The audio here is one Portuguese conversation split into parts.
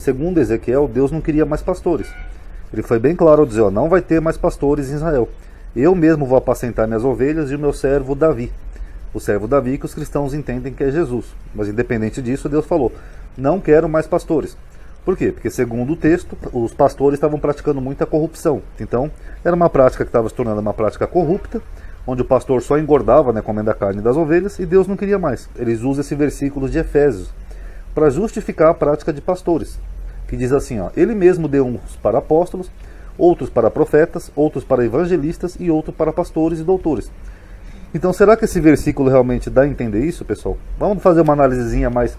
Segundo Ezequiel, Deus não queria mais pastores. Ele foi bem claro ao dizer, ó, não vai ter mais pastores em Israel. Eu mesmo vou apacentar minhas ovelhas e o meu servo Davi. O servo Davi que os cristãos entendem que é Jesus. Mas independente disso, Deus falou, não quero mais pastores. Por quê? Porque segundo o texto, os pastores estavam praticando muita corrupção. Então, era uma prática que estava se tornando uma prática corrupta, onde o pastor só engordava, né, comendo a carne das ovelhas, e Deus não queria mais. Eles usam esse versículo de Efésios para justificar a prática de pastores, que diz assim, ó, ele mesmo deu uns para apóstolos, outros para profetas, outros para evangelistas e outros para pastores e doutores. Então, será que esse versículo realmente dá a entender isso, pessoal? Vamos fazer uma análisezinha mais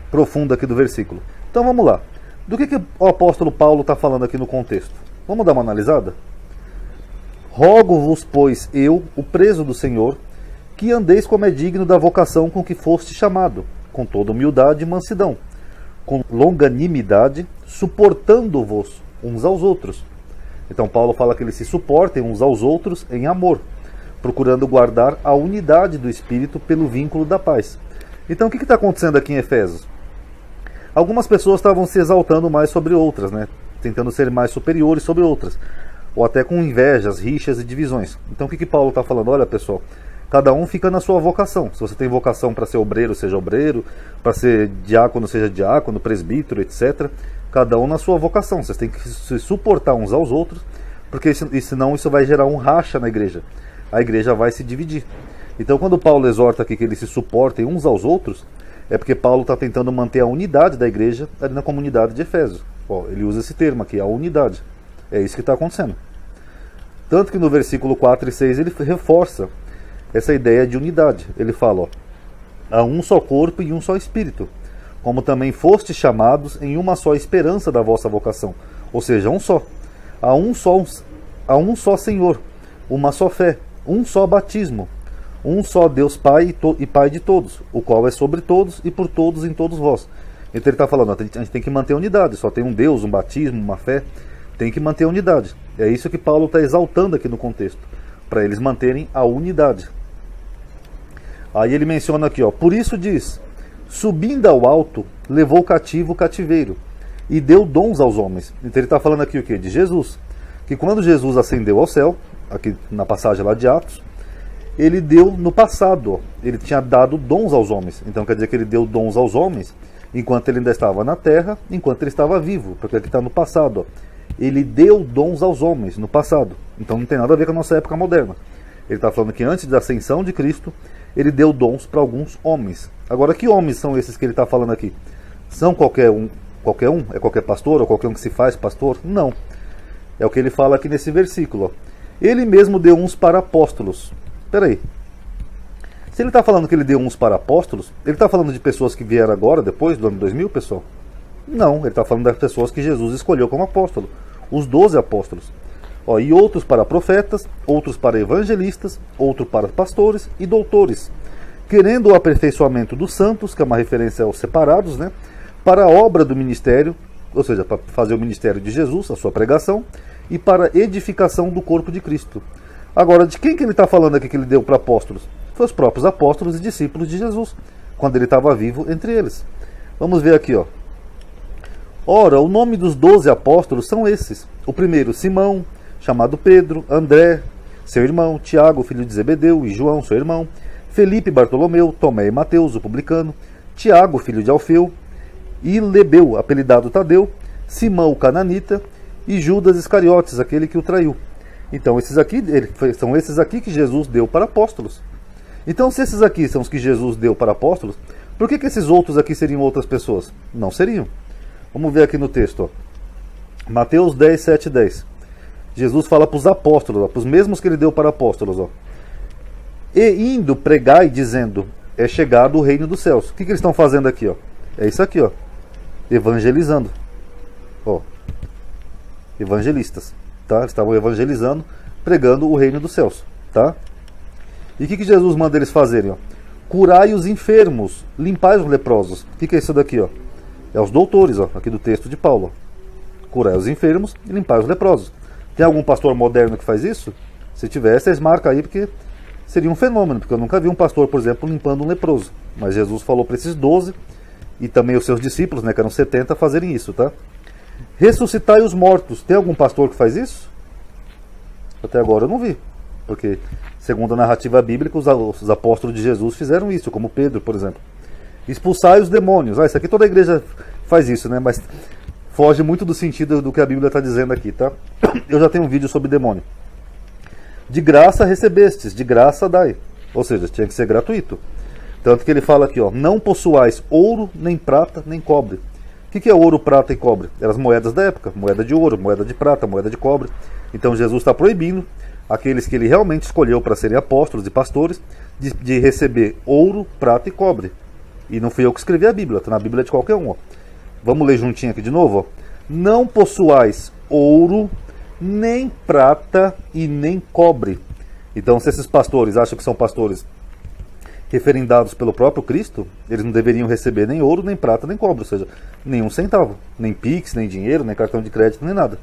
profunda aqui do versículo. Então, vamos lá. Do que o apóstolo Paulo está falando aqui no contexto? Vamos dar uma analisada? Rogo-vos, pois, eu, o preso do Senhor, que andeis como é digno da vocação com que foste chamado, com toda humildade e mansidão, com longanimidade, suportando-vos uns aos outros. Então Paulo fala que eles se suportem uns aos outros em amor, procurando guardar a unidade do Espírito pelo vínculo da paz. Então o que está acontecendo aqui em Efésios? Algumas pessoas estavam se exaltando mais sobre outras, né? Tentando ser mais superiores sobre outras, ou até com invejas, rixas e divisões. Então o que Paulo está falando? Olha, pessoal, cada um fica na sua vocação. Se você tem vocação para ser obreiro, seja obreiro, para ser diácono, seja diácono, presbítero, etc. Cada um na sua vocação. Vocês têm que se suportar uns aos outros, porque senão isso vai gerar um racha na igreja. A igreja vai se dividir. Então quando Paulo exorta aqui que eles se suportem uns aos outros, é porque Paulo está tentando manter a unidade da igreja ali na comunidade de Efésios. Ó, ele usa esse termo aqui, a unidade. É isso que está acontecendo. Tanto que no versículo 4 e 6 ele reforça essa ideia de unidade. Ele fala, ó, há um só corpo e um só espírito, como também fostes chamados em uma só esperança da vossa vocação. Ou seja, um só. Há um só Senhor, uma só fé, um só batismo, um só Deus Pai e Pai de todos, o qual é sobre todos e por todos em todos vós. Então ele está falando, a gente tem que manter a unidade, só tem um Deus, um batismo, uma fé, tem que manter a unidade. É isso que Paulo está exaltando aqui no contexto, para eles manterem a unidade. Aí ele menciona aqui, ó, por isso diz, subindo ao alto, levou cativo o cativeiro, e deu dons aos homens. Então ele está falando aqui o quê? De Jesus. Que quando Jesus ascendeu ao céu, aqui na passagem lá de Atos, ele deu no passado, ó, ele tinha dado dons aos homens. Então quer dizer que ele deu dons aos homens enquanto ele ainda estava na terra, enquanto ele estava vivo, porque aqui está no passado. Ó. Ele deu dons aos homens no passado. Então não tem nada a ver com a nossa época moderna. Ele está falando que antes da ascensão de Cristo, ele deu dons para alguns homens. Agora, que homens são esses que ele está falando aqui? São qualquer um? É qualquer pastor ou qualquer um que se faz pastor? Não. É o que ele fala aqui nesse versículo. Ó. Ele mesmo deu uns para apóstolos. Peraí. Se ele está falando que ele deu uns para apóstolos, ele está falando de pessoas que vieram agora, depois do ano 2000, pessoal? Não, ele está falando das pessoas que Jesus escolheu como apóstolo. Os 12 apóstolos. Ó, e outros para profetas, outros para evangelistas, outros para pastores e doutores, querendo o aperfeiçoamento dos santos, que é uma referência aos separados, né, para a obra do ministério, ou seja, para fazer o ministério de Jesus, a sua pregação, e para a edificação do corpo de Cristo. Agora, de quem que ele está falando aqui que ele deu para apóstolos? Foi os próprios apóstolos e discípulos de Jesus, quando ele estava vivo entre eles. Vamos ver aqui, ó. Ora, o nome dos 12 apóstolos são esses. O primeiro, Simão, chamado Pedro, André, seu irmão, Tiago, filho de Zebedeu, e João, seu irmão, Felipe, Bartolomeu, Tomé e Mateus, o publicano, Tiago, filho de Alfeu, e Lebeu, apelidado Tadeu, Simão, o cananita, e Judas Iscariotes, aquele que o traiu. Então são esses aqui que Jesus deu para apóstolos. Então, se esses aqui são os que Jesus deu para apóstolos, por que esses outros aqui seriam outras pessoas? Não seriam. Vamos ver aqui no texto. Ó. Mateus 10, 7 e 10. Jesus fala para os apóstolos, para os mesmos que ele deu para apóstolos. Ó. E indo, pregai, dizendo, é chegado o reino dos céus. O que eles estão fazendo aqui? Ó? É isso aqui, ó. Evangelizando. Ó. Evangelistas. Tá? Eles estavam evangelizando, pregando o reino dos céus. Tá? E o que Jesus manda eles fazerem? Ó? Curai os enfermos, limpai os leprosos. O que é isso daqui? Ó? É os doutores, ó, aqui do texto de Paulo. Ó. Curai os enfermos e limpai os leprosos. Tem algum pastor moderno que faz isso? Se tiver, vocês marcam aí, porque seria um fenômeno. Porque eu nunca vi um pastor, por exemplo, limpando um leproso. Mas Jesus falou para esses 12 e também os seus discípulos, né, que eram 70, fazerem isso, tá? Ressuscitai os mortos. Tem algum pastor que faz isso? Até agora eu não vi. Porque, segundo a narrativa bíblica, os apóstolos de Jesus fizeram isso, como Pedro, por exemplo. Expulsai os demônios. Isso aqui toda a igreja faz isso, né? Mas foge muito do sentido do que a Bíblia está dizendo aqui, tá? Eu já tenho um vídeo sobre demônio. De graça recebestes, de graça dai. Ou seja, tinha que ser gratuito. Tanto que ele fala aqui, ó, não possuais ouro, nem prata, nem cobre. O que é ouro, prata e cobre? Eram as moedas da época, moeda de ouro, moeda de prata, moeda de cobre. Então Jesus está proibindo aqueles que ele realmente escolheu para serem apóstolos e pastores de receber ouro, prata e cobre. E não fui eu que escrevi a Bíblia, está na Bíblia de qualquer um. Ó. Vamos ler juntinho aqui de novo. Ó. Não possuais ouro, nem prata e nem cobre. Então, se esses pastores acham que são pastores referendados pelo próprio Cristo, eles não deveriam receber nem ouro, nem prata, nem cobre, ou seja, nenhum centavo, nem pix, nem dinheiro, nem cartão de crédito, nem nada.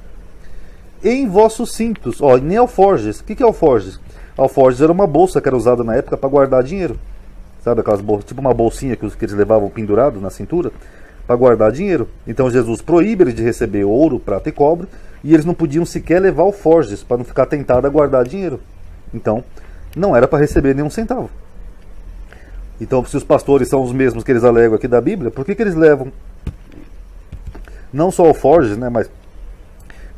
Em vossos cintos, ó, nem alforjes. O que é alforjes? Alforjes era uma bolsa que era usada na época para guardar dinheiro. Sabe aquelas bolsas, tipo uma bolsinha que eles levavam pendurado na cintura para guardar dinheiro. Então Jesus proíbe eles de receber ouro, prata e cobre, e eles não podiam sequer levar alforjes para não ficar tentado a guardar dinheiro. Então, não era para receber nenhum centavo. Então, se os pastores são os mesmos que eles alegam aqui da Bíblia, por que eles levam não só alforjes, né, mas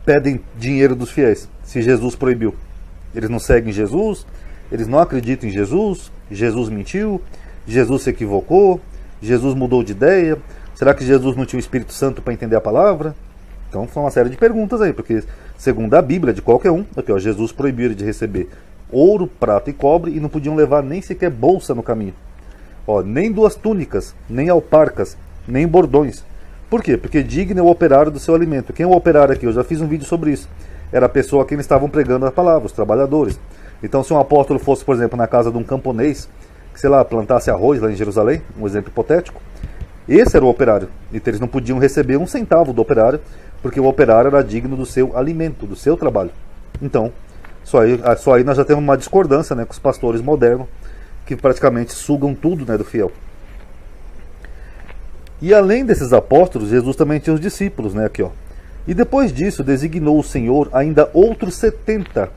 pedem dinheiro dos fiéis, se Jesus proibiu? Eles não seguem Jesus, eles não acreditam em Jesus, Jesus mentiu, Jesus se equivocou, Jesus mudou de ideia, será que Jesus não tinha o Espírito Santo para entender a palavra? Então, são uma série de perguntas aí, porque segundo a Bíblia de qualquer um, aqui, ó, Jesus proibiu de receber ouro, prata e cobre e não podiam levar nem sequer bolsa no caminho. Ó, nem duas túnicas, nem alparcas, nem bordões. Por quê? Porque digno é o operário do seu alimento. Quem é o operário aqui? Eu já fiz um vídeo sobre isso. Era a pessoa a quem eles estavam pregando a palavra, os trabalhadores. Então, se um apóstolo fosse, por exemplo, na casa de um camponês, que, sei lá, plantasse arroz lá em Jerusalém, um exemplo hipotético, esse era o operário. Então, eles não podiam receber um centavo do operário, porque o operário era digno do seu alimento, do seu trabalho. Então, só aí nós já temos uma discordância, né, com os pastores modernos, que praticamente sugam tudo, né, do fiel. E além desses apóstolos, Jesus também tinha os discípulos, né, aqui, ó. E depois disso designou o Senhor ainda outros 70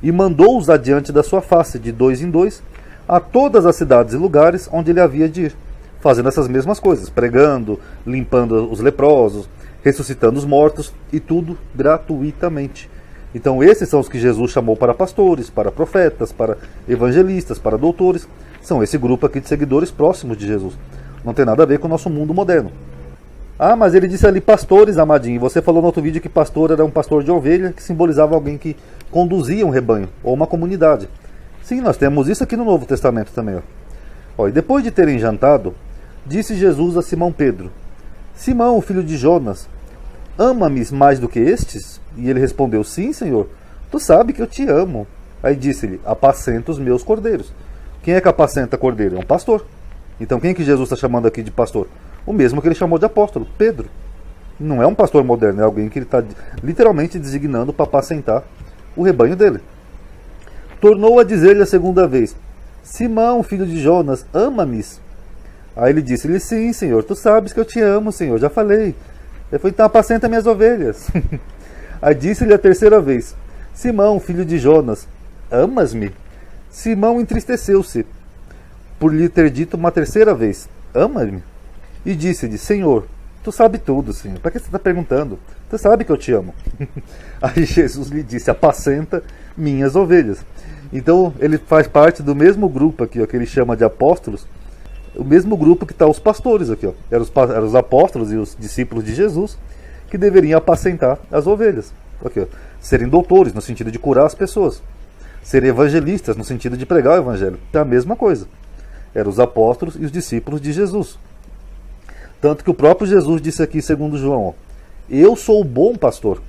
e mandou-os adiante da sua face, de 2 em 2, a todas as cidades e lugares onde ele havia de ir, fazendo essas mesmas coisas, pregando, limpando os leprosos, ressuscitando os mortos, e tudo gratuitamente. Então esses são os que Jesus chamou para pastores, para profetas, para evangelistas, para doutores. São esse grupo aqui de seguidores próximos de Jesus. Não tem nada a ver com o nosso mundo moderno. Ah, mas ele disse ali pastores, amadinho. Você falou no outro vídeo que pastor era um pastor de ovelha, que simbolizava alguém que conduzia um rebanho, ou uma comunidade. Sim, nós temos isso aqui no Novo Testamento também. Ó, e depois de terem jantado, disse Jesus a Simão Pedro: Simão, filho de Jonas, ama-me mais do que estes? E ele respondeu: Sim, Senhor, tu sabe que eu te amo. Aí disse-lhe: Apacenta os meus cordeiros. Quem é que apacenta cordeiro? É um pastor. Então quem que Jesus está chamando aqui de pastor? O mesmo que ele chamou de apóstolo, Pedro. Não é um pastor moderno, é alguém que ele está literalmente designando para apacentar o rebanho dele. Tornou a dizer-lhe a segunda vez: Simão, filho de Jonas, ama-me? Aí ele disse-lhe: Sim, Senhor, tu sabes que eu te amo, Senhor, já falei. Ele falou: Então apacenta minhas ovelhas. Aí disse-lhe a terceira vez: Simão, filho de Jonas, amas-me? Simão entristeceu-se por lhe ter dito uma terceira vez: Ama-me? E disse-lhe: Senhor, tu sabe tudo, Senhor. Para que você está perguntando? Tu sabe que eu te amo. Aí Jesus lhe disse: Apacenta minhas ovelhas. Então ele faz parte do mesmo grupo aqui, ó, que ele chama de apóstolos. O mesmo grupo que está os pastores aqui, ó. Eram os apóstolos e os discípulos de Jesus que deveriam apacentar as ovelhas. Aqui, ó. Serem doutores, no sentido de curar as pessoas. Serem evangelistas, no sentido de pregar o evangelho. É a mesma coisa. Eram os apóstolos e os discípulos de Jesus. Tanto que o próprio Jesus disse aqui, segundo João, ó, eu sou o bom pastor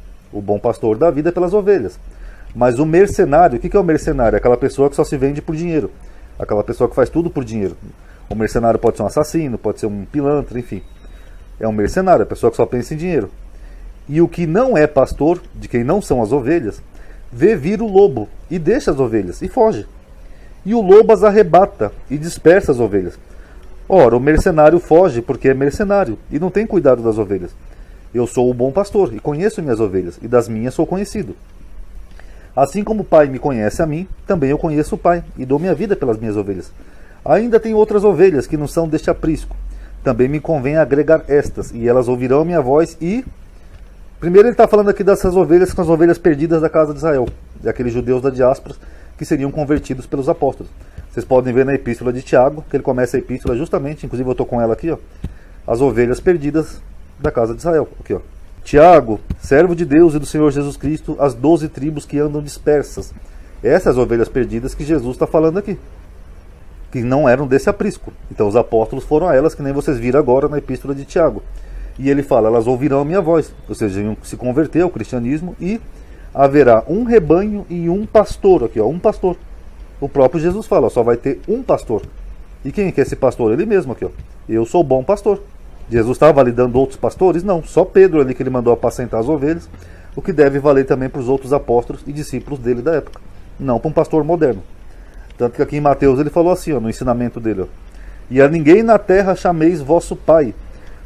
dá vida pelas ovelhas. Mas o mercenário, o que é o mercenário? É aquela pessoa que só se vende por dinheiro. Aquela pessoa que faz tudo por dinheiro. O mercenário pode ser um assassino, pode ser um pilantra, enfim. É um mercenário, a pessoa que só pensa em dinheiro. E o que não é pastor, de quem não são as ovelhas, vê vir o lobo e deixa as ovelhas e foge. E o lobo as arrebata e dispersa as ovelhas. Ora, o mercenário foge porque é mercenário e não tem cuidado das ovelhas. Eu sou o bom pastor e conheço minhas ovelhas, e das minhas sou conhecido. Assim como o Pai me conhece a mim, também eu conheço o Pai, e dou minha vida pelas minhas ovelhas. Ainda tenho outras ovelhas que não são deste aprisco. Também me convém agregar estas, e elas ouvirão a minha voz e... Primeiro ele está falando aqui dessas ovelhas, que são as ovelhas perdidas da casa de Israel, daqueles judeus da diáspora que seriam convertidos pelos apóstolos. Vocês podem ver na epístola de Tiago, que ele começa a epístola justamente, inclusive eu estou com ela aqui, ó, as ovelhas perdidas da casa de Israel. Aqui, ó. Tiago, servo de Deus e do Senhor Jesus Cristo, as 12 tribos que andam dispersas. Essas ovelhas perdidas que Jesus está falando aqui, que não eram desse aprisco. Então os apóstolos foram a elas, que nem vocês viram agora na epístola de Tiago. E ele fala, elas ouvirão a minha voz, ou seja, iam se converter ao cristianismo, e haverá um rebanho e um pastor. Aqui, ó, um pastor. O próprio Jesus fala, ó, só vai ter um pastor. E quem que é esse pastor? Ele mesmo aqui, ó. Eu sou o bom pastor. Jesus estava validando outros pastores? Não, só Pedro ali que ele mandou apacentar as ovelhas, o que deve valer também para os outros apóstolos e discípulos dele da época, não para um pastor moderno. Tanto que aqui em Mateus ele falou assim, ó, no ensinamento dele, ó, e a ninguém na terra chameis vosso pai,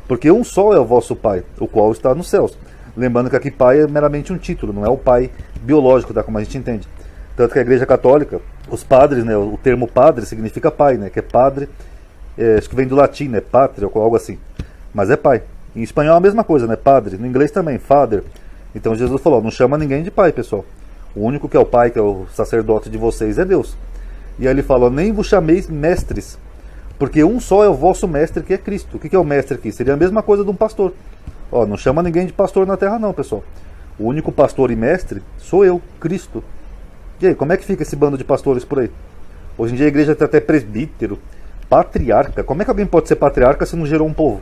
porque um só é o vosso pai, o qual está nos céus. Lembrando que aqui pai é meramente um título, não é o pai biológico, tá, como a gente entende. Tanto que a Igreja Católica, os padres, né, o termo padre significa pai, né, que é padre, acho que vem do latim, né, pátria ou algo assim. Mas é pai. Em espanhol é a mesma coisa, né? Padre. No inglês também, father. Então Jesus falou, não chama ninguém de pai, pessoal. O único que é o pai, que é o sacerdote de vocês, é Deus. E aí ele falou, nem vos chameis mestres, porque um só é o vosso mestre, que é Cristo. O que é o mestre aqui? Seria a mesma coisa de um pastor. Ó, não chama ninguém de pastor na terra não, pessoal. O único pastor e mestre sou eu, Cristo. E aí, como é que fica esse bando de pastores por aí? Hoje em dia a igreja tem até presbítero, patriarca. Como é que alguém pode ser patriarca se não gerou um povo?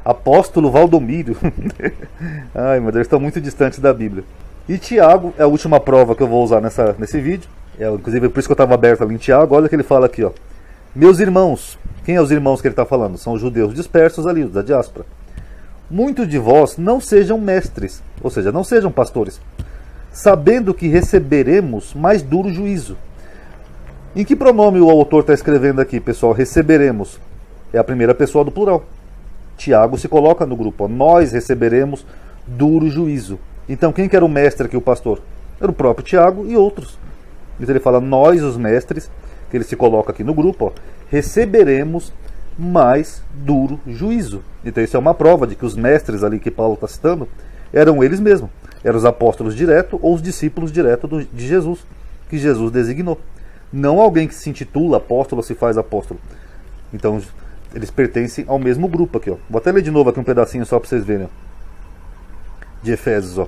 Apóstolo Valdomiro. Ai, meu Deus, estão muito distantes da Bíblia. E Tiago é a última prova que eu vou usar nesse vídeo. Inclusive por isso que eu estava aberto ali em Tiago. Olha o que ele fala aqui, ó. Meus irmãos. Quem é os irmãos que ele está falando? São os judeus dispersos ali, da diáspora. Muitos de vós não sejam mestres, ou seja, não sejam pastores, sabendo que receberemos mais duro juízo. Em que pronome o autor está escrevendo aqui, pessoal? Receberemos. É a primeira pessoa do plural. Tiago se coloca no grupo, ó, nós receberemos duro juízo. Então quem que era o mestre aqui, o pastor? Era o próprio Tiago e outros. Então ele fala, nós os mestres, que ele se coloca aqui no grupo, ó, receberemos mais duro juízo. Então isso é uma prova de que os mestres ali que Paulo está citando, eram eles mesmos. Eram os apóstolos direto ou os discípulos direto de Jesus, que Jesus designou. Não alguém que se intitula apóstolo ou se faz apóstolo. Então eles pertencem ao mesmo grupo aqui, ó. Vou até ler de novo aqui um pedacinho só para vocês verem, ó. De Efésios, ó.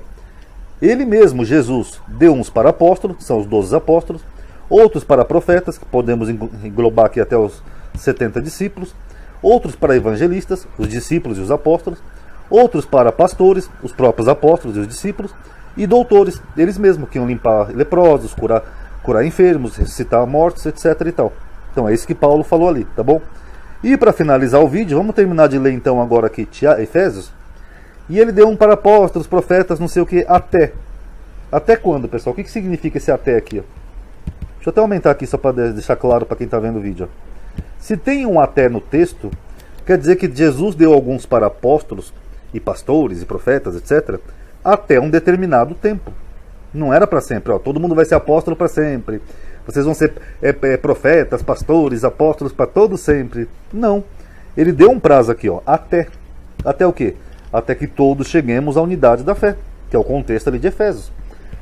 Ele mesmo, Jesus, deu uns para apóstolos, que são os 12 apóstolos, outros para profetas, que podemos englobar aqui até os 70 discípulos, outros para evangelistas, os discípulos e os apóstolos, outros para pastores, os próprios apóstolos e os discípulos, e doutores, eles mesmos, que iam limpar leprosos, curar enfermos, ressuscitar mortos, etc. e tal. Então é isso que Paulo falou ali, tá bom? E para finalizar o vídeo, vamos terminar de ler então agora aqui Efésios. E ele deu um para apóstolos, profetas, não sei o que, até. Até quando, pessoal? O que significa esse até aqui? Ó? Deixa eu até aumentar aqui só para deixar claro para quem está vendo o vídeo. Ó. Se tem um até no texto, quer dizer que Jesus deu alguns para apóstolos e pastores e profetas, etc., até um determinado tempo. Não era para sempre. Ó, todo mundo vai ser apóstolo para sempre. Vocês vão ser profetas, pastores, apóstolos para todo sempre. Não. Ele deu um prazo aqui, ó, até. Até o quê? Até que todos cheguemos à unidade da fé, que é o contexto ali de Efésios.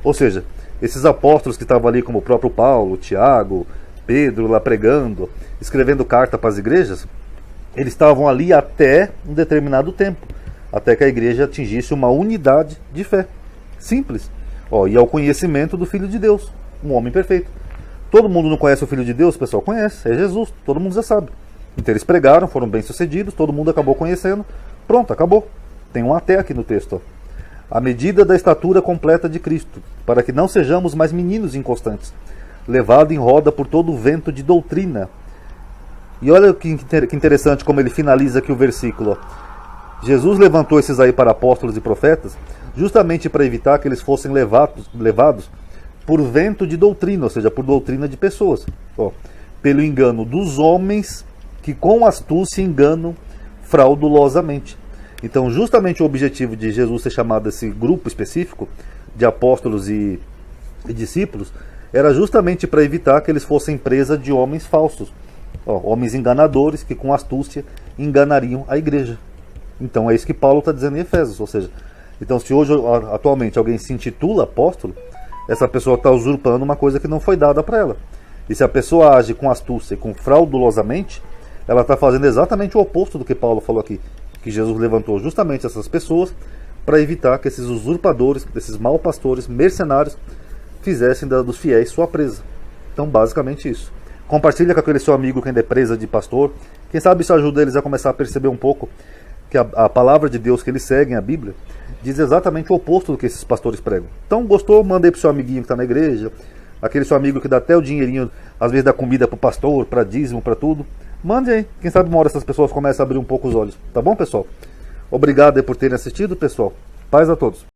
Ou seja, esses apóstolos que estavam ali, como o próprio Paulo, Tiago, Pedro, lá pregando, escrevendo carta para as igrejas, eles estavam ali até um determinado tempo, até que a igreja atingisse uma unidade de fé. Simples. Ó, e ao conhecimento do Filho de Deus, um homem perfeito. Todo mundo não conhece o Filho de Deus, pessoal? Conhece, é Jesus, todo mundo já sabe. Então eles pregaram, foram bem-sucedidos, todo mundo acabou conhecendo. Pronto, acabou. Tem um até aqui no texto. Ó. A medida da estatura completa de Cristo, para que não sejamos mais meninos inconstantes, levado em roda por todo o vento de doutrina. E olha que interessante como ele finaliza aqui o versículo. Ó. Jesus levantou esses aí para apóstolos e profetas, justamente para evitar que eles fossem levados por vento de doutrina, ou seja, por doutrina de pessoas. Ó, pelo engano dos homens que com astúcia enganam fraudulosamente. Então, justamente o objetivo de Jesus ter chamado esse grupo específico de apóstolos e discípulos era justamente para evitar que eles fossem presa de homens falsos, homens enganadores que com astúcia enganariam a igreja. Então é isso que Paulo está dizendo em Efésios. Ou seja, então se hoje, atualmente, alguém se intitula apóstolo, essa pessoa está usurpando uma coisa que não foi dada para ela. E se a pessoa age com astúcia e com fraudulosamente, ela está fazendo exatamente o oposto do que Paulo falou aqui, que Jesus levantou justamente essas pessoas para evitar que esses usurpadores, esses mal pastores, mercenários, fizessem dos fiéis sua presa. Então, basicamente isso. Compartilha com aquele seu amigo que ainda é presa de pastor. Quem sabe isso ajuda eles a começar a perceber um pouco que a palavra de Deus que eles seguem, a Bíblia, diz exatamente o oposto do que esses pastores pregam. Então, gostou? Manda aí pro seu amiguinho que está na igreja, aquele seu amigo que dá até o dinheirinho, às vezes dá comida pro pastor, para dízimo, para tudo. Mande aí. Quem sabe uma hora essas pessoas começam a abrir um pouco os olhos. Tá bom, pessoal? Obrigado aí por terem assistido, pessoal. Paz a todos.